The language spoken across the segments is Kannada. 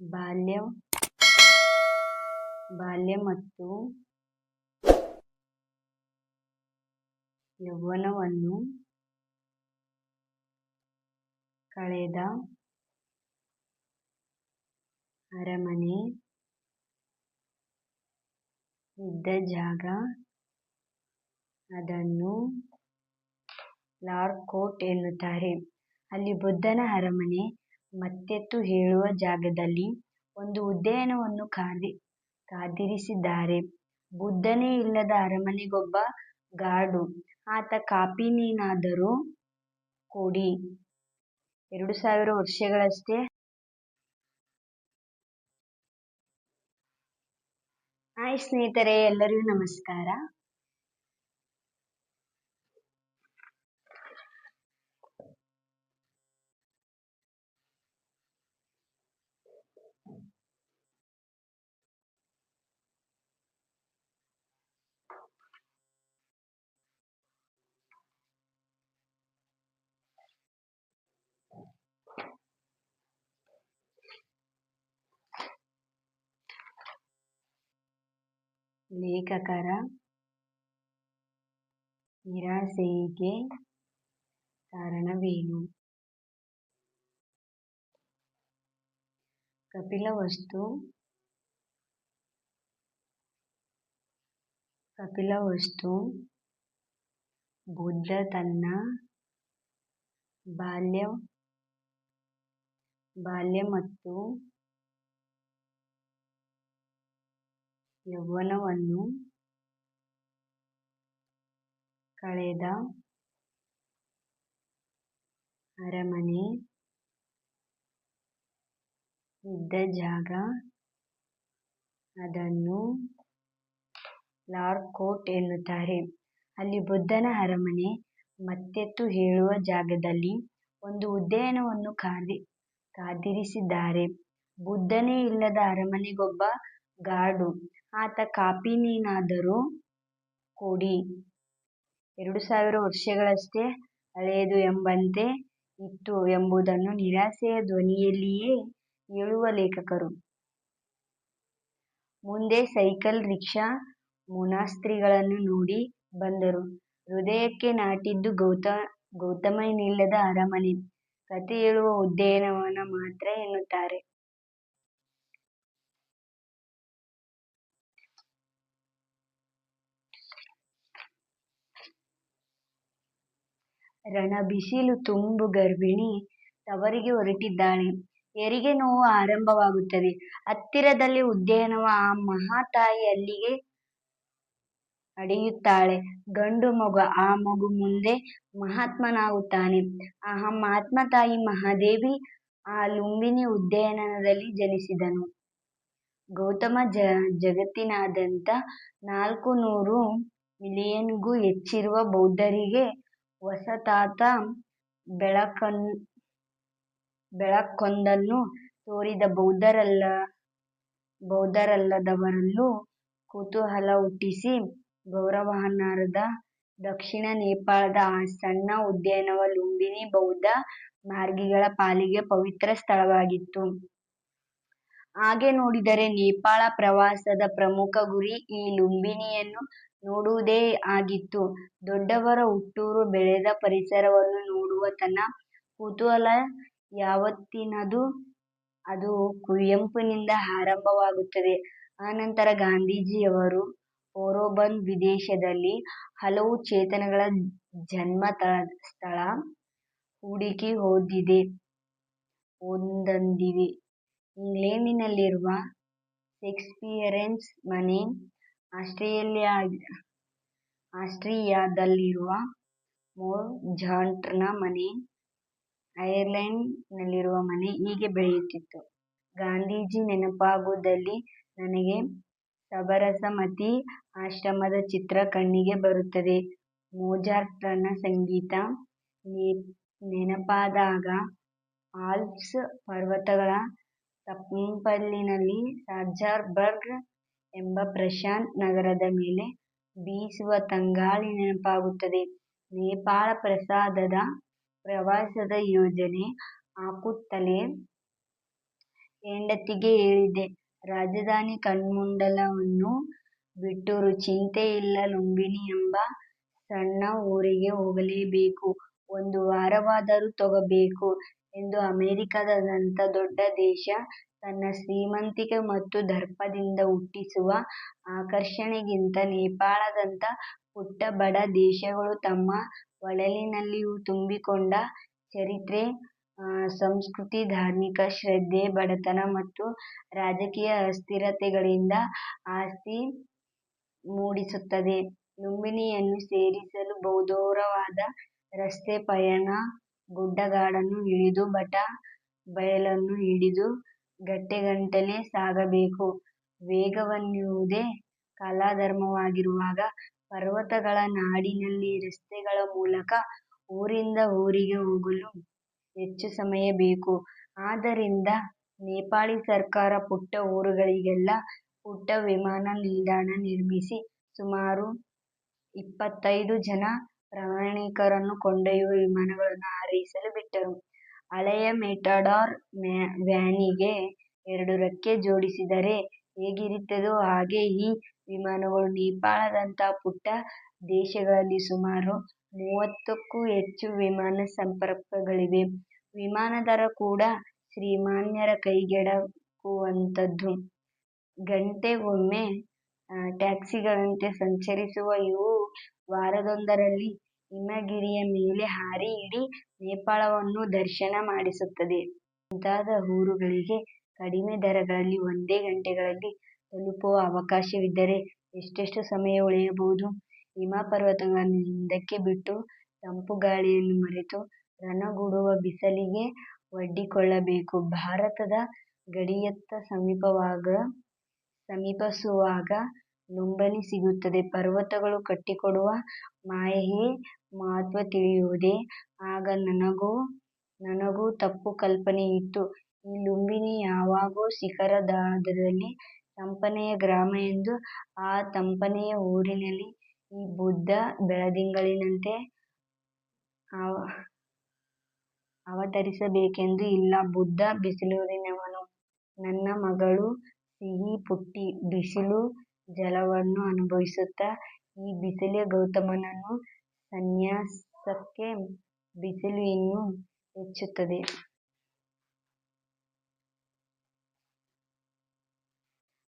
ಬಾಲ್ಯ ಮತ್ತು ಯೌವನವನ್ನು ಕಳೆದ ಅರಮನೆ ಇದ್ದ ಜಾಗ, ಅದನ್ನು ಲಾರ್ಡ್ ಕೋರ್ಟ್ ಎನ್ನುತ್ತಾರೆ. ಅಲ್ಲಿ ಬುದ್ಧನ ಅರಮನೆ ಮತ್ತೆತ್ತು ಹೇಳುವ ಜಾಗದಲ್ಲಿ ಒಂದು ಉದ್ಯಾನವನ್ನು ಕಾದಿರಿಸಿದ್ದಾರೆ. ಬುದ್ಧನೇ ಇಲ್ಲದ ಅರಮನೆಗೊಬ್ಬ ಗಾರ್ಡು. ಆತ ಕಾಪಿನೇನಾದರೂ ಕೊಡಿ. 2000 ವರ್ಷಗಳಷ್ಟೇ. ಹಾಯ್ ಸ್ನೇಹಿತರೆ, ಎಲ್ಲರಿಗೂ ನಮಸ್ಕಾರ. ಲೇಖಕರ ನಿರಾಸೆಗೆ ಕಾರಣವೇನು? ಕಪಿಲವಸ್ತು ಬುದ್ಧ ತನ್ನ ಬಾಲ್ಯ ಮತ್ತು ಯೌವನವನ್ನು ಕಳೆದ ಅರಮನೆ ಇದ್ದ ಜಾಗ, ಅದನ್ನು ಲಾರ್ಡ್ ಕೋರ್ಟ್ ಎನ್ನುತ್ತಾರೆ. ಅಲ್ಲಿ ಬುದ್ಧನ ಅರಮನೆ ಮತ್ತೆತ್ತು ಹೇಳುವ ಜಾಗದಲ್ಲಿ ಒಂದು ಉದ್ಯಾನವನ್ನು ಕಾದಿರಿಸಿದ್ದಾರೆ. ಬುದ್ಧನೇ ಇಲ್ಲದ ಅರಮನೆಗೊಬ್ಬ ಗಾರ್ಡು. ಆತ ಕಾಪಿನೇನಾದರೂ ಕೊಡಿ. 2000 ವರ್ಷಗಳಷ್ಟೇ ಹಳೆಯದು ಎಂಬಂತೆ ಇತ್ತು ಎಂಬುದನ್ನು ನಿರಾಸೆಯ ಧ್ವನಿಯಲ್ಲಿಯೇ ಹೇಳುವ ಲೇಖಕರು. ಮುಂದೆ ಸೈಕಲ್, ರಿಕ್ಷಾ, ಮೊನಾಸ್ಟ್ರಿಗಳನ್ನು ನೋಡಿ ಬಂದರು. ಹೃದಯಕ್ಕೆ ನಾಟಿದ್ದು ಗೌತಮನಿಲ್ಲದ ಅರಮನೆ, ಕಥೆ ಹೇಳುವ ಉದ್ಯಾನವನ ಮಾತ್ರ ಎನ್ನುತ್ತಾರೆ. ರಣಬಿಸಿಲು ತುಂಬು ಗರ್ಭಿಣಿ ತವರಿಗೆ ಹೊರಟಿದ್ದಾಳೆ. ಹೆರಿಗೆ ನೋವು ಆರಂಭವಾಗುತ್ತದೆ. ಹತ್ತಿರದಲ್ಲೇ ಉದ್ಯಾನವ. ಆ ಮಹಾತಾಯಿ ಅಲ್ಲಿಗೆ ನಡೆಯುತ್ತಾಳೆ. ಗಂಡು ಮಗು. ಆ ಮಗು ಮುಂದೆ ಮಹಾತ್ಮನಾಗುತ್ತಾನೆ. ಆ ಮಹಾತಾಯಿ ಮಹಾದೇವಿ ಆ ಲುಂಬಿನಿ ಉದ್ಯಾನದಲ್ಲಿ ಜನಿಸಿದನು. ಗೌತಮ ಜಗತ್ತಿನಾದ್ಯಂತ 400 ಮಿಲಿಯನ್ಗೂ ಹೆಚ್ಚಿರುವ ಬೌದ್ಧರಿಗೆ ಹೊಸತಾದ ಬೆಳಕೊಂದನ್ನು ತೋರಿದ. ಬೌದ್ಧರಲ್ಲದವರಲ್ಲೂ ಕುತೂಹಲ ಹುಟ್ಟಿಸಿ ಗೌರವಾರ್ಹನಾದ. ದಕ್ಷಿಣ ನೇಪಾಳದ ಆ ಸಣ್ಣ ಉದ್ಯಾನವ ಲುಂಬಿನಿ ಬೌದ್ಧ ಮಾರ್ಗಿಗಳ ಪಾಲಿಗೆ ಪವಿತ್ರ ಸ್ಥಳವಾಗಿತ್ತು. ಹಾಗೆ ನೋಡಿದರೆ ನೇಪಾಳ ಪ್ರವಾಸದ ಪ್ರಮುಖ ಗುರಿ ಈ ಲುಂಬಿನಿಯನ್ನು ನೋಡುವುದೇ ಆಗಿತ್ತು. ದೊಡ್ಡವರ ಹುಟ್ಟೂರು, ಬೆಳೆದ ಪರಿಸರವನ್ನು ನೋಡುವ ತನ್ನ ಕುತೂಹಲ ಯಾವತ್ತಿನದು? ಅದು ಕುವೆಂಪುನಿಂದ ಆರಂಭವಾಗುತ್ತದೆ. ಅನಂತರ ಗಾಂಧೀಜಿಯವರು ಪೋರಬಂದರ್ ವಿದೇಶದಲ್ಲಿ ಹಲವು ಚೇತನಗಳ ಜನ್ಮಸ್ಥಳ ಹುಡುಕಿ ಹೊಂದಿವೆ. ಇಂಗ್ಲೆಂಡಿನಲ್ಲಿರುವ ಷೇಕ್ಸ್ಪಿಯರನ ಮನೆ, ಆಸ್ಟ್ರಿಯಾದಲ್ಲಿರುವ ಮೊಜಾರ್ಟ್ನ ಮನೆ, ಐರ್ಲೆಂಡಿನಲ್ಲಿರುವ ಮನೆ ಹೀಗೆ ಬೆಳೆಯುತ್ತಿತ್ತು. ಗಾಂಧೀಜಿ ನೆನಪಾಗುವುದಲ್ಲಿ ನನಗೆ ಸಬರಮತಿ ಆಶ್ರಮದ ಚಿತ್ರ ಕಣ್ಣಿಗೆ ಬರುತ್ತದೆ. ಮೊಜಾರ್ಟನ ಸಂಗೀತ ನೆನಪಾದಾಗ ಆಲ್ಪ್ಸ್ ಪರ್ವತಗಳ ತಪ್ಪಲಿನಲ್ಲಿ ಸಾಲ್ಝ್ಬರ್ಗ್ ಎಂಬ ಪ್ರಶಾಂತ ನಗರದ ಮೇಲೆ ಬೀಸುವ ತಂಗಾಳಿ ನೆನಪಾಗುತ್ತದೆ. ನೇಪಾಳ ಪ್ರವಾಸದ ಯೋಜನೆ ಹಾಕುತ್ತಲೇ ಹೆಂಡತಿಗೆ ಹೇಳಿದೆ, ರಾಜಧಾನಿ ಕಣ್ಮಂಡಲವನ್ನು ಬಿಟ್ಟರೂ ಚಿಂತೆ ಇಲ್ಲ, ಲುಂಬಿನಿ ಎಂಬ ಸಣ್ಣ ಊರಿಗೆ ಹೋಗಲೇಬೇಕು, ಒಂದು ವಾರವಾದರೂ ತಗಬೇಕು ಎಂದು. ಅಮೆರಿಕದಂಥ ದೊಡ್ಡ ದೇಶ ತನ್ನ ಶ್ರೀಮಂತಿಕೆ ಮತ್ತು ದರ್ಪದಿಂದ ಹುಟ್ಟಿಸುವ ಆಕರ್ಷಣೆಗಿಂತ ನೇಪಾಳದಂಥ ಪುಟ್ಟ ಬಡ ದೇಶಗಳು ತಮ್ಮ ಒಡಲಿನಲ್ಲಿ ತುಂಬಿಕೊಂಡ ಚರಿತ್ರೆ, ಸಂಸ್ಕೃತಿ, ಧಾರ್ಮಿಕ ಶ್ರದ್ಧೆ, ಬಡತನ ಮತ್ತು ರಾಜಕೀಯ ಅಸ್ಥಿರತೆಗಳಿಂದ ಆಸಕ್ತಿ ಮೂಡಿಸುತ್ತದೆ. ಲುಂಬಿನಿಯನ್ನು ಸೇರಲು ಬಹುದೂರವಾದ ರಸ್ತೆ ಪಯಣ. ಗುಡ್ಡಗಾಡನ್ನು ಇಳಿದು ಬಟ್ಟ ಬಯಲನ್ನು ಹಿಡಿದು ಗಂಟೆಗಟ್ಟಲೆ ಸಾಗಬೇಕು. ವೇಗವೆನ್ನುವುದೇ ಕಾಲಧರ್ಮವಾಗಿರುವಾಗ ಪರ್ವತಗಳ ನಾಡಿನಲ್ಲಿ ರಸ್ತೆಗಳ ಮೂಲಕ ಊರಿಂದ ಊರಿಗೆ ಹೋಗಲು ಹೆಚ್ಚು ಸಮಯ ಬೇಕು. ಆದ್ದರಿಂದ ನೇಪಾಳಿ ಸರ್ಕಾರ ಪುಟ್ಟ ಊರುಗಳಿಗೆಲ್ಲ ಪುಟ್ಟ ವಿಮಾನ ನಿಲ್ದಾಣ ನಿರ್ಮಿಸಿ ಸುಮಾರು 25 ಜನ ಪ್ರಯಾಣಿಕರನ್ನು ಕೊಂಡೊಯ್ಯುವ ವಿಮಾನಗಳನ್ನು ಹಾರಿಸಲು ಬಿಟ್ಟರು. ಹಳೆಯ ಮೆಟಡಾರ್ ವ್ಯಾನಿಗೆ 2 ರೆಕ್ಕೆ ಜೋಡಿಸಿದರೆ ಹೇಗಿರುತ್ತದೋ ಹಾಗೆ ಈ ವಿಮಾನಗಳು. ನೇಪಾಳದಂಥ ಪುಟ್ಟ ದೇಶದಲ್ಲಿ ಸುಮಾರು 30ಕ್ಕೂ ಹೆಚ್ಚು ವಿಮಾನ ಸಂಪರ್ಕಗಳಿವೆ. ವಿಮಾನ ದರ ಕೂಡ ಶ್ರೀಮಾನ್ಯರ ಕೈಗೆಟುಕುವಂಥದ್ದು. ಗಂಟೆಗೊಮ್ಮೆ ಟ್ಯಾಕ್ಸಿಗಳಂತೆ ಸಂಚರಿಸುವ ಇವು ವಾರವೊಂದರಲ್ಲಿ ಹಿಮಗಿರಿಯ ಮೇಲೆ ಹಾರಿ ಇಡೀ ನೇಪಾಳವನ್ನು ದರ್ಶನ ಮಾಡಿಸುತ್ತದೆ. ಮುಂತಾದ ಊರುಗಳಿಗೆ ಕಡಿಮೆ ದರಗಳಲ್ಲಿ ಒಂದೇ ಗಂಟೆಗಳಲ್ಲಿ ತಲುಪುವ ಅವಕಾಶವಿದ್ದರೆ ಎಷ್ಟೆಷ್ಟು ಸಮಯ ಉಳಿಯಬಹುದು. ಹಿಮಪರ್ವತಗಳನ್ನು ಹಿಂದಕ್ಕೆ ಬಿಟ್ಟು ತಂಪು ಗಾಳಿಯನ್ನು ಮರೆತು ರಣಗುಡುವ ಬಿಸಿಲಿಗೆ ಒಡ್ಡಿಕೊಳ್ಳಬೇಕು. ಭಾರತದ ಗಡಿಯತ್ತ ಸಮೀಪಿಸುವಾಗ ಲುಂಬಿನಿ ಸಿಗುತ್ತದೆ. ಪರ್ವತಗಳು ಕಟ್ಟಿಕೊಡುವ ಮಾಯೆಯ ಮಹತ್ವ ತಿಳಿಯುವುದೇ ಆಗ. ನನಗೂ ತಪ್ಪು ಕಲ್ಪನೆಯಿತ್ತು. ಈ ಲುಂಬಿನಿ ಯಾವಾಗೋ ಶಿಖರಾಧಾರದಲ್ಲಿ ತಂಪನೆಯ ಗ್ರಾಮ ಎಂದು. ಆ ತಂಪನೆಯ ಊರಿನಲ್ಲಿ ಈ ಬುದ್ಧ ಬೆಳದಿಂಗಳಿನಂತೆ ಅವತರಿಸಬೇಕೆಂದು ಇಲ್ಲ. ಬುದ್ಧ ಬಿಸಿಲೂರಿನವನು. ನನ್ನ ಮಗಳು ಸಿಹಿ ಪುಟ್ಟಿ ಬಿಸಿಲು ಜಲವನ್ನು ಅನುಭವಿಸುತ್ತಾ ಈ ಬಿಸಿಲೇ ಗೌತಮನನ್ನು ಸನ್ಯಾಸಕ್ಕೆ ಬಿಸಿಲು ಇನ್ನೂ ಹೆಚ್ಚುತ್ತದೆ.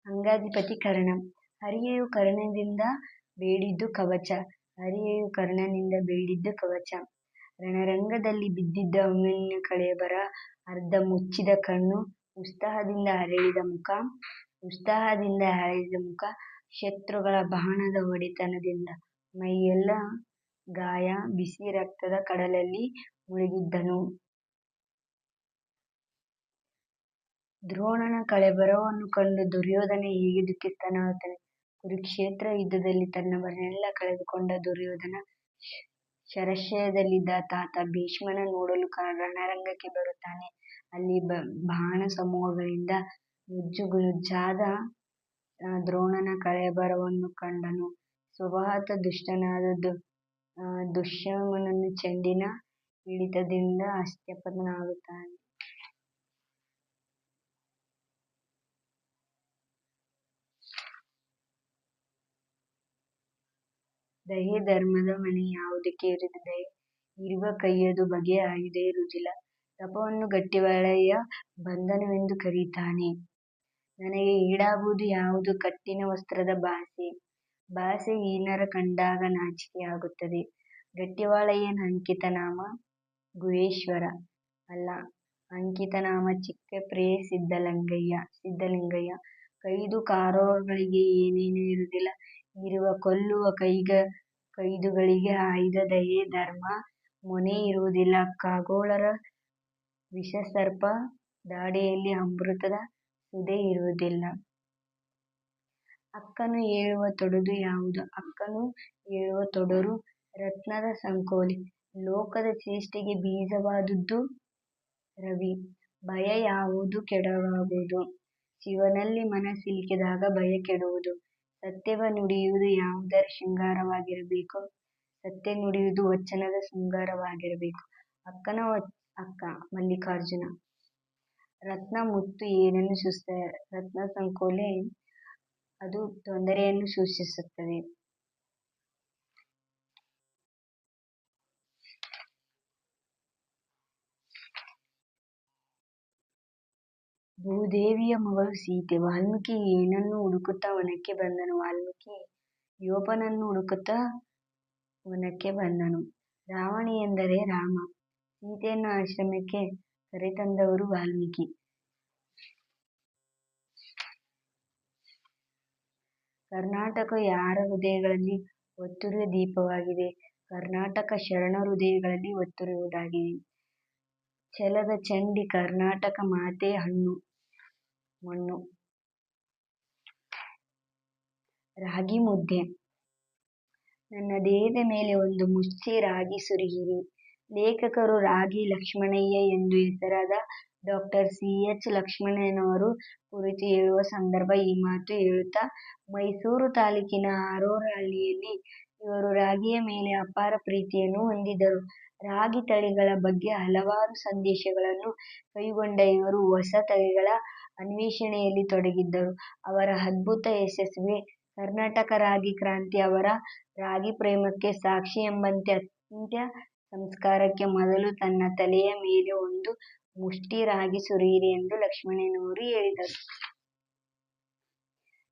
ಅಂಗಾಧಿಪತಿ ಕರ್ಣ. ಹರಿಯು ಕರ್ಣನಿಂದ ಬೇಡಿದ್ದು ಕವಚ. ಹರಿಯು ಕರ್ಣನಿಂದ ಬೇಡಿದ್ದು ಕವಚ. ರಣರಂಗದಲ್ಲಿ ಬಿದ್ದಿದ್ದ ಅಭಿಮನ್ಯು ಕಳೇಬರ. ಅರ್ಧ ಮುಚ್ಚಿದ ಕಣ್ಣು. ಉತ್ಸಾಹದಿಂದ ಅರಳಿದ ಮುಖ. ಶತ್ರುಗಳ ಬಾಣದ ಹೊಡೆತದಿಂದ ಮೈಯೆಲ್ಲ ಗಾಯ. ಬಿಸಿ ರಕ್ತದ ಕಡಲಲ್ಲಿ ಮುಳುಗಿದ್ದನು. ದ್ರೋಣನ ಕಳೇಬರವನ್ನು ಕಂಡು ದುರ್ಯೋಧನ ಹೇಗೆ ದುಃಖಿತನಾಗುತ್ತಾನೆ. ಕುರುಕ್ಷೇತ್ರ ಯುದ್ಧದಲ್ಲಿ ತನ್ನವರನ್ನೆಲ್ಲ ಕಳೆದುಕೊಂಡ ದುರ್ಯೋಧನ ಶರಶಯ್ಯದಲ್ಲಿದ್ದ ತಾತ ಭೀಷ್ಮನ ನೋಡಲು ರಣರಂಗಕ್ಕೆ ಬರುತ್ತಾನೆ. ಅಲ್ಲಿ ಬಾಣಸಮೂಹಗಳಿಂದ ನುಜ್ಜುಗುಜ್ಜಾದ ದ್ರೋಣನ ಕಳೇಬರವನ್ನು ಕಂಡನು. ಸ್ವಭಾವತಃ ದುಷ್ಟನಾದ ದುಶ್ಯಾಸನನು ಚೆಂಡಿನ ಹಿಡಿತದಿಂದ ಅಸ್ಥಿಪಂಜರನಾಗುತ್ತಾನೆ. ದಯೆ ಧರ್ಮದ ಮನೆ ಯಾವುದಕ್ಕೆ ಇರದು. ದಯೆ ಇರುವ ಕೈಯದು ಬಗೆಯ ಆಯುಧ ಇರುವುದಿಲ್ಲ. ತಪವನ್ನು ಗಟ್ಟಿವಳೆಯ ಬಂಧನವೆಂದು ಕರೆಯುತ್ತಾನೆ. ನನಗೆ ಈಡಾಗುವುದು ಯಾವುದು. ಕಟ್ಟಿನ ವಸ್ತ್ರದ ಭಾಷೆ. ಹೀನರ ಕಂಡಾಗ ನಾಚಿಕೆಯಾಗುತ್ತದೆ. ಗಟ್ಟಿವಾಳೆಯನ ಅಂಕಿತನಾಮ ಗುಹೇಶ್ವರ ಅಲ್ಲ. ಅಂಕಿತನಾಮ ಚಿಕ್ಕಪ್ರಿಯ ಸಿದ್ದಲಿಂಗಯ್ಯ. ಕೈದು ಕಾರೋಗಳಿಗೆ ಏನೇನೂ ಇರುವುದಿಲ್ಲ. ಇರುವ ಕೊಲ್ಲುವ ಕೈದುಗಳಿಗೆ ಆಯುಧ ದಯೆ ಧರ್ಮ. ಮೊನೆ ಇರುವುದಿಲ್ಲ. ಖಗೋಳರ ವಿಷಸರ್ಪ ದಾಢ್ಯದಲ್ಲಿ ಅಮೃತದ ಸುಧೆ ಇರುವುದಿಲ್ಲ. ಅಕ್ಕನು ಹೇಳುವ ತೊಡರು ಯಾವುದು. ಅಕ್ಕನು ಹೇಳುವ ತೊಡರು ರತ್ನದ ಸಂಕೋಲೆ. ಲೋಕದ ಚೇಷ್ಟೆಗೆ ಬೀಜವಾದುದು ರವಿ. ಭಯ ಯಾವುದು ಕೆಡವಾಗುವುದು. ಶಿವನಲ್ಲಿ ಮನ ಸಿಲುಕಿದಾಗ ಭಯ ಕೆಡುವುದು. ಸತ್ಯವ ನುಡಿಯುವುದು ಯಾವುದರ ಶೃಂಗಾರವಾಗಿರಬೇಕು. ಸತ್ಯ ನುಡಿಯುವುದು ವಚನದ ಶೃಂಗಾರವಾಗಿರಬೇಕು. ಅಕ್ಕನ ಅಕ್ಕ ಮಲ್ಲಿಕಾರ್ಜುನ. ರತ್ನ ಮುತ್ತು ಏನನ್ನು ರತ್ನ ಸಂಕೋಲೆ ಅದು ತೊಂದರೆಯನ್ನು ಸೂಚಿಸುತ್ತದೆ. ಭೂದೇವಿಯ ಮಗಳು ಸೀತೆ. ವಾಲ್ಮೀಕಿ ಏನನ್ನು ಹುಡುಕುತ್ತಾ ವನಕ್ಕೆ ಬಂದನು. ವಾಲ್ಮೀಕಿ ಯೋಪನನ್ನು ಹುಡುಕುತ್ತಾ ವನಕ್ಕೆ ಬಂದನು. ರಾವಣ ಎಂದರೆ ರಾಮ. ಸೀತೆಯನ್ನು ಆಶ್ರಮಕ್ಕೆ ಕರೆತಂದವರು ವಾಲ್ಮೀಕಿ. ಕರ್ನಾಟಕ ಯಾರ ಹೃದಯಗಳಲ್ಲಿ ಒತ್ತುರಿಯುವ ದೀಪವಾಗಿದೆ? ಕರ್ನಾಟಕ ಶರಣ ಹೃದಯಗಳಲ್ಲಿ ಒತ್ತುರಿಯುವುದಾಗಿದೆ. ಛಲದ ಚಂಡಿ ಕರ್ನಾಟಕ ಮಾತೆ ಹಣ್ಣು ಮಣ್ಣು. ರಾಗಿ ಮುದ್ದೆ. ನನ್ನ ದೇಹದ ಮೇಲೆ ಒಂದು ಮುಷ್ಟಿ ರಾಗಿ ಸುರಿಯಿರಿ. ಲೇಖಕರು ರಾಗಿ ಲಕ್ಷ್ಮಣಯ್ಯ ಎಂದು ಹೆಸರಾದ ಡಾ ಸಿ. ಎಚ್. ಲಕ್ಷ್ಮಣಯ್ಯನವರು ಕುರಿತು ಹೇಳುವ ಸಂದರ್ಭ ಈ ಮಾತು ಹೇಳುತ್ತಾ, ಮೈಸೂರು ತಾಲೂಕಿನ ಹಾರೋಹಳ್ಳಿಯಲ್ಲಿ ಇವರು ರಾಗಿಯ ಮೇಲೆ ಅಪಾರ ಪ್ರೀತಿಯನ್ನು ಹೊಂದಿದ್ದರು. ರಾಗಿ ತಳಿಗಳ ಬಗ್ಗೆ ಹಲವಾರು ಸಂದೇಶಗಳನ್ನು ಕೈಗೊಂಡ ಇವರು ಹೊಸ ತಳಿಗಳ ಅನ್ವೇಷಣೆಯಲ್ಲಿ ತೊಡಗಿದ್ದರು. ಅವರ ಅದ್ಭುತ ಯಶಸ್ಸಿಗೆ ಕರ್ನಾಟಕ ರಾಗಿ ಕ್ರಾಂತಿ ಅವರ ರಾಗಿ ಪ್ರೇಮಕ್ಕೆ ಸಾಕ್ಷಿ ಎಂಬಂತೆ ಅಂತ್ಯ ಸಂಸ್ಕಾರಕ್ಕೆ ಮೊದಲು ತನ್ನ ತಲೆಯ ಮೇಲೆ ಒಂದು ಮುಷ್ಟಿ ರಾಗಿ ಸುರಿಯಿರಿ ಎಂದು ಲಕ್ಷ್ಮಣಯ್ಯನವರು ಹೇಳಿದರು.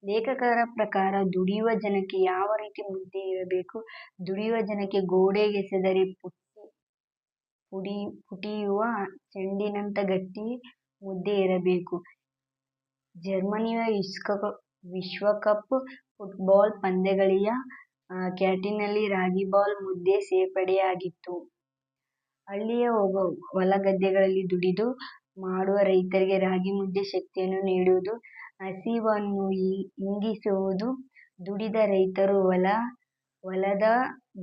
ಲೇಖಕರ ಪ್ರಕಾರ ದುಡಿಯುವ ಜನಕ್ಕೆ ಯಾವ ರೀತಿ ಮುದ್ದೆ ಇರಬೇಕು? ದುಡಿಯುವ ಜನಕ್ಕೆ ಗೋಡೆಗೆಸೆದರೆ ಪುಟಿಯುವ ಚೆಂಡಿನಂಥ ಗಟ್ಟಿ ಮುದ್ದೆ ಇರಬೇಕು. ಜರ್ಮನಿಯ ವಿಶ್ವಕಪ್ ಫುಟ್ಬಾಲ್ ಪಂದ್ಯಾವಳಿಯ ಕ್ಯಾಂಟೀನ್ನಲ್ಲಿ ರಾಗಿ ಬಾಲ್ ಮುದ್ದೆ ಸೇರ್ಪಡೆಯಾಗಿತ್ತು. ಹಳ್ಳಿಯ ಹೊಲಗದ್ದೆಗಳಲ್ಲಿ ದುಡಿದು ಮಾಡುವ ರೈತರಿಗೆ ರಾಗಿ ಮುದ್ದೆ ಶಕ್ತಿಯನ್ನು ನೀಡುವುದು, ಹಸಿವನ್ನು ಇಂಗಿಸುವುದು. ದುಡಿದ ರೈತರು ಹೊಲದ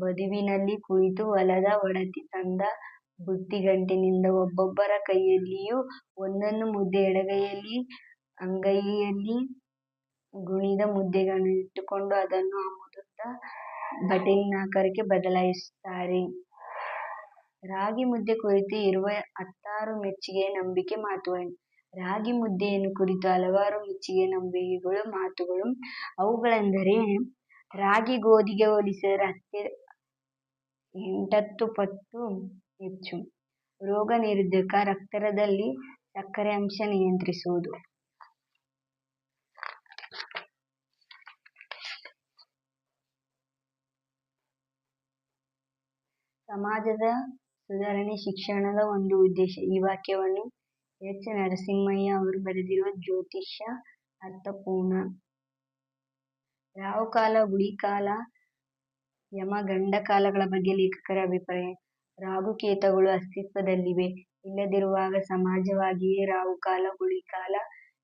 ಬದುವಿನಲ್ಲಿ ಕುಳಿತು ಹೊಲದ ಒಡತಿ ತಂದ ಬುತ್ತಿಗಂಟಿನಿಂದ ಒಬ್ಬೊಬ್ಬರ ಕೈಯಲ್ಲಿಯೂ ಒಂದೊಂದು ಮುದ್ದೆ, ಎಡಗೈಯಲ್ಲಿ ಅಂಗೈಯಲ್ಲಿ ಗುಣಿದ ಮುದ್ದೆಗಳನ್ನು ಇಟ್ಟುಕೊಂಡು ಅದನ್ನು ಅಮುದುತ್ತಾ ಬಟ್ಟಲಿನಾಕಾರಕ್ಕೆ ಬದಲಾಯಿಸುತ್ತಾರೆ. ರಾಗಿ ಮುದ್ದೆ ಕುರಿತು ಇರುವ 16 ಮೆಚ್ಚುಗೆಯ ನಂಬಿಕೆ ಮಾತುಗಳು. ರಾಗಿ ಮುದ್ದೆಯನ್ನು ಕುರಿತು ಹಲವಾರು ಮೆಚ್ಚುಗೆಯ ನಂಬಿಕೆಗಳು, ಮಾತುಗಳು. ಅವುಗಳೆಂದರೆ: ರಾಗಿ ಗೋಧಿಗೆ ಹೋಲಿಸಿದರೆ 8-10 ಪಟ್ಟು ಹೆಚ್ಚು. ರೋಗ ನಿರೋಧಕ. ರಕ್ತದಲ್ಲಿ ಸಕ್ಕರೆ ಅಂಶ ನಿಯಂತ್ರಿಸುವುದು. ಸಮಾಜದ ಸುಧಾರಣೆ ಶಿಕ್ಷಣದ ಒಂದು ಉದ್ದೇಶ. ಈ ವಾಕ್ಯವನ್ನು ಎಚ್. ನರಸಿಂಹಯ್ಯ ಅವರು ಬರೆದಿರುವ ಜ್ಯೋತಿಷ್ಯ ಅರ್ಥಪೂರ್ಣ. ರಾಹುಕಾಲ, ಗುಳಿಕಾಲ, ಯಮಗಂಡಕಾಲಗಳ ಬಗ್ಗೆ ಲೇಖಕರ ಅಭಿಪ್ರಾಯ. ರಾಹುಕೇತುಗಳು ಅಸ್ತಿತ್ವದಲ್ಲಿವೆ. ಇಲ್ಲದಿರುವಾಗ ಸಹಜವಾಗಿಯೇ ರಾಹುಕಾಲ, ಗುಳಿಕಾಲ,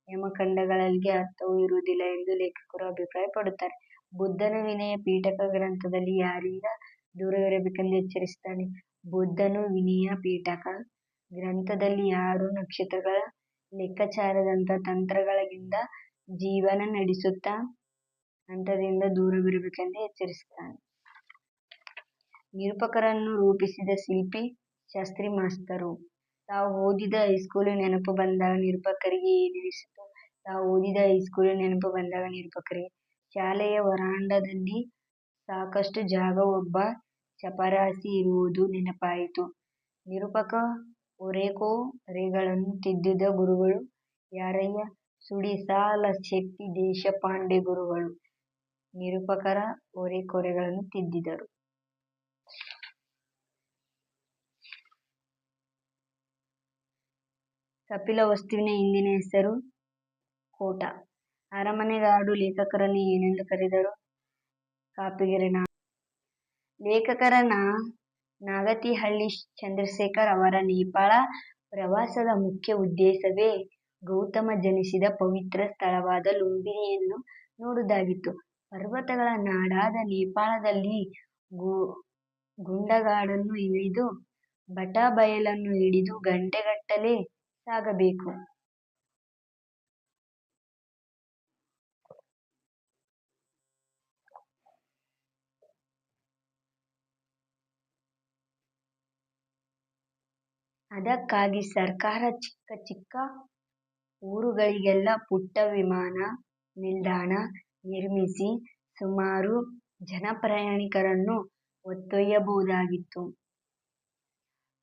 ಯಮಗಂಡಗಳಿಗೆ ಅರ್ಥವೂ ಇರುವುದಿಲ್ಲ ಎಂದು ಲೇಖಕರು ಅಭಿಪ್ರಾಯಪಡುತ್ತಾರೆ. ಬುದ್ಧನು ವಿನಯ ಪೀಠಕ ಗ್ರಂಥದಲ್ಲಿ ಯಾರಿಂದ ದೂರವಿರಬೇಕೆಂದು ಎಚ್ಚರಿಸುತ್ತಾನೆ. ಬುದ್ಧನು ವಿನಯ ಪೀಠಕ ಗ್ರಂಥದಲ್ಲಿ ಯಾರು ನಕ್ಷತ್ರಗಳ ಲೆಕ್ಕಾಚಾರದಂಥ ತಂತ್ರಗಳಿಂದ ಜೀವನ ನಡೆಸುತ್ತಾ ಹಠದಿಂದ ದೂರವಿರಬೇಕೆಂದು ಎಚ್ಚರಿಸುತ್ತಾನೆ. ನಿರೂಪಕರನ್ನು ರೂಪಿಸಿದ ಶಿಲ್ಪಿ ಶಾಸ್ತ್ರಿ ಮಾಸ್ತರು. ತಾವು ಓದಿದ ಹೈಸ್ಕೂಲು ನೆನಪು ಬಂದಾಗ ನಿರೂಪಕರಿಗೆ ಏನೆನಿಸಿತು? ತಾವು ಓದಿದ ಹೈಸ್ಕೂಲು ನೆನಪು ಬಂದಾಗ ನಿರೂಪಕರಿಗೆ ಶಾಲೆಯ ವರಾಂಡದಲ್ಲಿ ಸಾಕಷ್ಟು ಜಾಗ, ಒಬ್ಬ ಚಪರಾಸಿ ಇರುವುದು ನೆನಪಾಯಿತು. ನಿರೂಪಕ ಓರೆಕೊರೆಗಳನ್ನು ತಿದ್ದಿದ ಗುರುಗಳು ಯಾರಯ್ಯ? ಸುಡಿಸಾಲ ಶೆಟ್ಟಿ ದೇಶಪಾಂಡೆ ಗುರುಗಳು ನಿರೂಪಕರ ಓರೆಕೊರೆಗಳನ್ನು ತಿದ್ದಿದರು. ಕಪಿಲವಸ್ತುವಿನ ಹಿಂದಿನ ಹೆಸರು ಕೋಟ. ಅರಮನೆಗಾಡು ಲೇಖಕರನ್ನು ಏನೆಂದು ಕರೆದರು? ಕಾಪಿಗೆರೆ ನಾಡು. ಲೇಖಕರ ನಾಗತಿಹಳ್ಳಿ ಚಂದ್ರಶೇಖರ್ ಅವರ ನೇಪಾಳ ಪ್ರವಾಸದ ಮುಖ್ಯ ಉದ್ದೇಶವೇ ಗೌತಮ ಜನಿಸಿದ ಪವಿತ್ರ ಸ್ಥಳವಾದ ಲುಂಬಿನಿಯನ್ನು ನೋಡುವುದಾಗಿತ್ತು. ಪರ್ವತಗಳ ನಾಡಾದ ನೇಪಾಳದಲ್ಲಿ ಗುಡ್ಡಗಾಡನ್ನು ಇಳಿದು ಬಟಾಬಯಲನ್ನು ಹಿಡಿದು ಗಂಟೆಗಟ್ಟಲೆ ಸಾಗಬೇಕು. ಅದಕ್ಕಾಗಿ ಸರ್ಕಾರ ಚಿಕ್ಕ ಚಿಕ್ಕ ಊರುಗಳಿಗೆಲ್ಲ ಪುಟ್ಟ ವಿಮಾನ ನಿಲ್ದಾಣ ನಿರ್ಮಿಸಿ ಸುಮಾರು ಜನಪ್ರಯಾಣಿಕರನ್ನು ಹೊತ್ತೊಯ್ಯಬಹುದಾಗಿತ್ತು.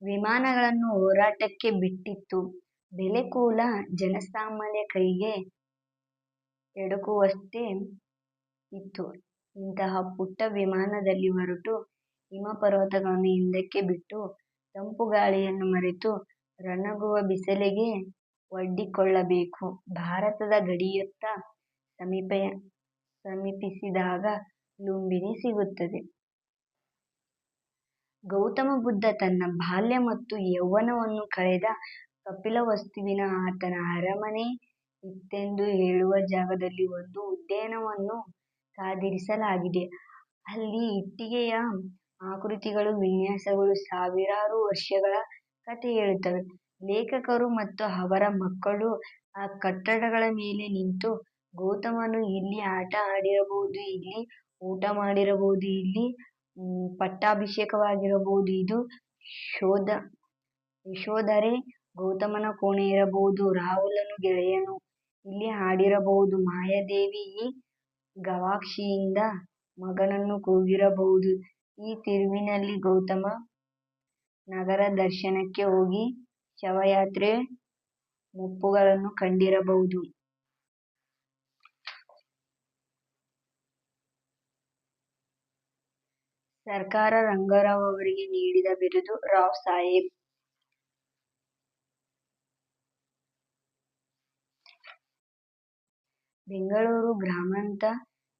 ವಿಮಾನಗಳನ್ನು ಹೋರಾಟಕ್ಕೆ ಬಿಟ್ಟಿತ್ತು. ಬೆಲೆ ಕೂಲ ಜನಸಾಮಾನ್ಯ ಕೈಗೆ ಎಟುಕುವಷ್ಟೇ ಇತ್ತು. ಇಂತಹ ಪುಟ್ಟ ವಿಮಾನದಲ್ಲಿ ಹೊರಟು ಹಿಮಪರ್ವತಗಳನ್ನು ಹಿಂದಕ್ಕೆ ಬಿಟ್ಟು ತಂಪು ಗಾಳಿಯನ್ನು ಮರೆತು ರಣಗುವ ಬಿಸಿಲಿಗೆ ಒಡ್ಡಿಕೊಳ್ಳಬೇಕು. ಭಾರತದ ಗಡಿಯತ್ತ ಸಮೀಪಿಸಿದಾಗ ಲುಂಬಿನಿ ಸಿಗುತ್ತದೆ. ಗೌತಮ ಬುದ್ಧ ತನ್ನ ಬಾಲ್ಯ ಮತ್ತು ಯೌವನವನ್ನು ಕಳೆದ ಕಪಿಲವಸ್ತುವಿನ ಆತನ ಅರಮನೆ ಇತ್ತೆಂದು ಹೇಳುವ ಜಾಗದಲ್ಲಿ ಒಂದು ಉದ್ಯಾನವನ್ನು ಕಾದಿರಿಸಲಾಗಿದೆ. ಅಲ್ಲಿ ಇಟ್ಟಿಗೆಯ ಆಕೃತಿಗಳು, ವಿನ್ಯಾಸಗಳು ಸಾವಿರಾರು ವರ್ಷಗಳ ಕಥೆ ಹೇಳುತ್ತವೆ. ಲೇಖಕರು ಮತ್ತು ಅವರ ಮಕ್ಕಳು ಆ ಕಟ್ಟಡಗಳ ಮೇಲೆ ನಿಂತು ಗೌತಮನು ಇಲ್ಲಿ ಆಟ ಆಡಿರಬಹುದು, ಇಲ್ಲಿ ಊಟ ಮಾಡಿರಬಹುದು, ಇಲ್ಲಿ ಪಟ್ಟಾಭಿಷೇಕವಾಗಿರಬಹುದು, ಇದು ಯಶೋಧರೆ ಗೌತಮನ ಕೋಣೆ ಇರಬಹುದು, ರಾಹುಲನು ಗೆಳೆಯನು ಇಲ್ಲಿ ಹಾಡಿರಬಹುದು, ಮಾಯಾದೇವಿ ಈ ಗವಾಕ್ಷಿಯಿಂದ ಮಗನನ್ನು ಕೂಗಿರಬಹುದು, ಈ ತಿರುವಿನಲ್ಲಿ ಗೌತಮ ನಗರ ದರ್ಶನಕ್ಕೆ ಹೋಗಿ ಶವಯಾತ್ರೆ ಮುಪ್ಪುಗಳನ್ನು ಕಂಡಿರಬಹುದು. ಸರ್ಕಾರ ರಂಗರಾವ್ ಅವರಿಗೆ ನೀಡಿದ ಬಿರುದು ರಾವ್ ಸಾಹೇಬ್. ಬೆಂಗಳೂರು ಗ್ರಾಮಾಂತರ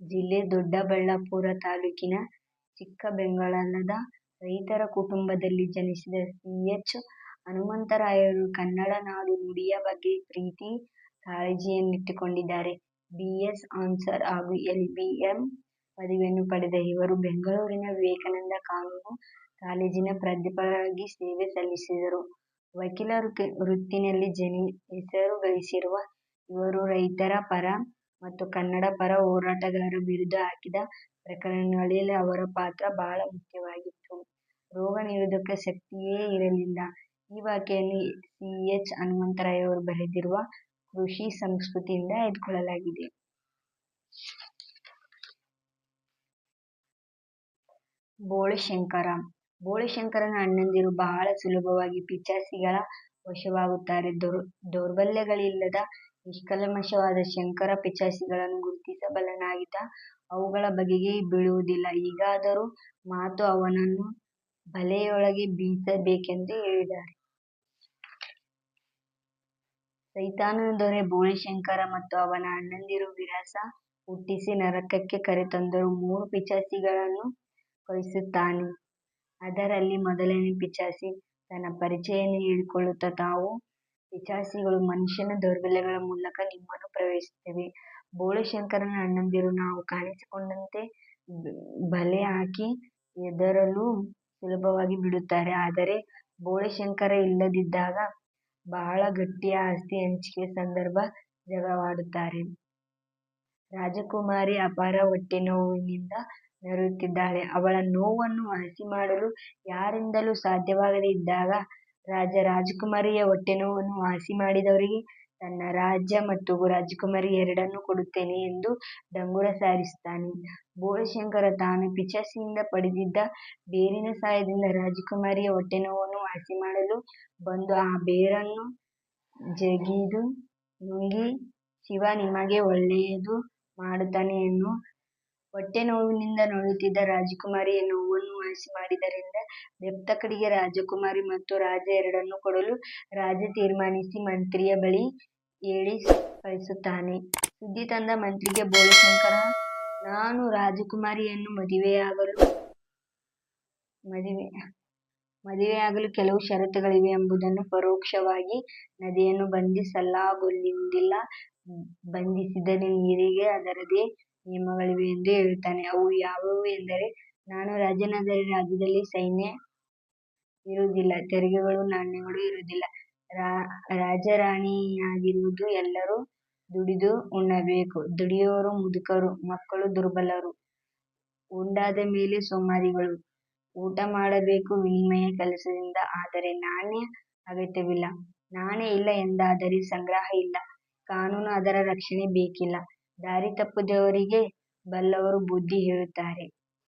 ಜಿಲ್ಲೆ ದೊಡ್ಡಬಳ್ಳಾಪುರ ತಾಲೂಕಿನ ಚಿಕ್ಕಬೆಂಗಳದ ರೈತರ ಕುಟುಂಬದಲ್ಲಿ ಜನಿಸಿದ ಸಿ. ಎಚ್. ಹನುಮಂತರಾಯರು ಕನ್ನಡ ನಾಡು ನುಡಿಯ ಬಗ್ಗೆ ಪ್ರೀತಿ ಕಾಳಜಿಯನ್ನಿಟ್ಟುಕೊಂಡಿದ್ದಾರೆ. ಬಿ. ಎಸ್. ಆನರ್ಸ್ ಹಾಗೂ ಎಲ್. ಎಲ್. ಬಿ. ಪದವಿಯನ್ನು ಪಡೆದ ಇವರು ಬೆಂಗಳೂರಿನ ವಿವೇಕಾನಂದ ಕಾನೂನು ಕಾಲೇಜಿನ ಪ್ರಾಧ್ಯಾಪಕರಾಗಿ ಸೇವೆ ಸಲ್ಲಿಸಿದರು. ವಕೀಲ ವೃತ್ತಿಯಲ್ಲಿ ಹೆಸರು ಗಳಿಸಿರುವ ಇವರು ರೈತರ ಪರ ಮತ್ತು ಕನ್ನಡ ಪರ ಹೋರಾಟಗಾರರ ವಿರುದ್ಧ ಹಾಕಿದ ಪ್ರಕರಣಗಳಲ್ಲಿ ಅವರ ಪಾತ್ರ ಬಹಳ ಮುಖ್ಯವಾಗಿತ್ತು. ರೋಗ ನಿರೋಧಕ ಶಕ್ತಿಯೇ ಇರಲಿಲ್ಲ. ಈ ವಾಕ್ಯವನ್ನು ಸಿ. ಎಚ್. ಹನುಮಂತರಾಯರು ಬರೆದಿರುವ ಕೃಷಿ ಸಂಸ್ಕೃತಿಯಿಂದ ಆಯ್ದುಕೊಳ್ಳಲಾಗಿದೆ. ಬೋಳಶಂಕರ. ಬೋಳಶಂಕರನ ಅಣ್ಣಂದಿರು ಬಹಳ ಸುಲಭವಾಗಿ ಪಿಶಾಚಿಗಳ ವಶವಾಗುತ್ತಾರೆ. ದೌರ್ಬಲ್ಯಗಳಿಲ್ಲದ ನಿಷ್ಕಲ್ಮಶವಾದ ಶಂಕರ ಪಿಶಾಚಿಗಳನ್ನು ಗುರುತಿಸಬಲ್ಲನಾಗಿದ್ದ. ಅವುಗಳ ಬಲೆಗೆ ಬೀಳುವುದಿಲ್ಲ. ಹೀಗಾದರೂ ಮಾತು ಅವನನ್ನು ಬಲೆಯೊಳಗೆ ಬೀಸಬೇಕೆಂದು ಹೇಳಿದ್ದಾರೆ. ಸೈತಾನನ ದೊರೆ ಬೋಳಶಂಕರ ಮತ್ತು ಅವನ ಅಣ್ಣಂದಿರು ವಿರಸ ಹುಟ್ಟಿಸಿ ನರಕಕ್ಕೆ ಕರೆತಂದರು. 3 ಪಿಶಾಚಿಗಳನ್ನು ಕಳಿಸುತ್ತಾನೆ. ಅದರಲ್ಲಿ ಮೊದಲನೆಯ ಪಿಶಾಚಿ ತನ್ನ ಪರಿಚಯವನ್ನು ಹೇಳಿಕೊಳ್ಳುತ್ತಾ, ತಾವು ಪಿಶಾಚಿಗಳು, ಮನುಷ್ಯನ ದೌರ್ಬಲ್ಯಗಳ ಮೂಲಕ ನಿಮ್ಮನ್ನು ಪ್ರವೇಶಿಸುತ್ತೇವೆ. ಬೋಳಶಂಕರನ ಅಣ್ಣಂದಿರು ನಾವು ಕಾಣಿಸಿಕೊಂಡಂತೆ ಬಲೆ ಹಾಕಿ ಹೆದರಲು ಸುಲಭವಾಗಿ ಬಿಡುತ್ತಾರೆ. ಆದರೆ ಬೋಳಶಂಕರ ಇಲ್ಲದಿದ್ದಾಗ ಬಹಳ ಗಟ್ಟಿಯ ಆಸ್ತಿ ಹಂಚಿಕೆ ಸಂದರ್ಭ ಜಗಳವಾಡುತ್ತಾರೆ. ರಾಜಕುಮಾರಿ ಅಪಾರ ಹೊಟ್ಟೆನೋವಿನಿಂದ ನರಳುತ್ತಿದ್ದಾಳೆ. ಅವಳ ನೋವನ್ನು ವಾಸಿ ಮಾಡಲು ಯಾರಿಂದಲೂ ಸಾಧ್ಯವಾಗದೇ ಇದ್ದಾಗ ರಾಜಕುಮಾರಿಯ ಹೊಟ್ಟೆನೋವನ್ನು ವಾಸಿ ಮಾಡಿದವರಿಗೆ ತನ್ನ ರಾಜ್ಯ ಮತ್ತು ರಾಜಕುಮಾರಿ ಎರಡನ್ನೂ ಕೊಡುತ್ತೇನೆ ಎಂದು ಡಂಗುರ ಸಾರಿಸುತ್ತಾನೆ. ಬೋಳಶಂಕರ ತಾನು ಪಿಶಾಚಿಯಿಂದ ಪಡೆದಿದ್ದ ಬೇರಿನ ಸಹಾಯದಿಂದ ರಾಜಕುಮಾರಿಯ ಹೊಟ್ಟೆನೋವನ್ನು ವಾಸಿ ಮಾಡಲು ಬಂದು ಆ ಬೇರನ್ನು ಜಗಿದು ನುಂಗಿ ಶಿವ ನಿಮಗೆ ಒಳ್ಳೆಯದು ಮಾಡುತ್ತಾನೆ ಎನ್ನು. ಹೊಟ್ಟೆನೋವಿನಿಂದ ನರಳುತ್ತಿದ್ದ ರಾಜಕುಮಾರಿಯ ನೋವನ್ನು ವಾಸಿ ಮಾಡಿದ್ದರಿಂದ ಬೆಪ್ತಕಡೆಗೆ ರಾಜಕುಮಾರಿ ಮತ್ತು ರಾಜ ಎರಡನ್ನೂ ಕೊಡಲು ರಾಜ ತೀರ್ಮಾನಿಸಿ ಮಂತ್ರಿಯ ಬಳಿ ಹೇಳಿ ಕಳಿಸುತ್ತಾನೆ. ಸುದ್ದಿ ತಂದ ಮಂತ್ರಿಗೆ ಬೋಳಶಂಕರ ನಾನು ರಾಜಕುಮಾರಿಯನ್ನು ಮದುವೆಯಾಗಲು ಕೆಲವು ಷರತ್ತುಗಳಿವೆ ಎಂಬುದನ್ನು ಪರೋಕ್ಷವಾಗಿ ನದಿಯನ್ನು ಬಂಧಿಸಲಾಗುವುದಿಲ್ಲ, ಬಂಧಿಸಿದರೆ ನೀರಿಗೆ ಅದರದೇ ನಿಯಮಗಳಿವೆ ಎಂದು ಹೇಳುತ್ತಾನೆ. ಅವು ಯಾವುವು ಎಂದರೆ, ನಾನು ರಾಜನಾದರೆ ರಾಜ್ಯದಲ್ಲಿ ಸೈನ್ಯ ಇರುವುದಿಲ್ಲ, ತೆರಿಗೆಗಳು ನಾಣ್ಯಗಳು ಇರುವುದಿಲ್ಲ, ರಾಜರಾಣಿಯಾಗಿರುವುದು, ಎಲ್ಲರೂ ದುಡಿದು ಉಣ್ಣಬೇಕು, ದುಡಿಯುವವರು ಮುದುಕರು, ಮಕ್ಕಳು ದುರ್ಬಲರು, ಉಂಡಾದ ಮೇಲೆ ಸೋಮಾರಿಗಳು, ಊಟ ಮಾಡಬೇಕು ವಿನಿಮಯ ಕೆಲಸದಿಂದ, ಆದರೆ ನಾಣ್ಯ ಅಗತ್ಯವಿಲ್ಲ, ನಾಣ್ಯ ಇಲ್ಲ ಎಂದಾದರೆ ಸಂಗ್ರಹ ಇಲ್ಲ, ಕಾನೂನು ಅದರ ರಕ್ಷಣೆ ಬೇಕಿಲ್ಲ. ದಾರಿ ತಪ್ಪಿದವರಿಗೆ ಬಲ್ಲವರು ಬುದ್ಧಿ ಹೇಳುತ್ತಾರೆ.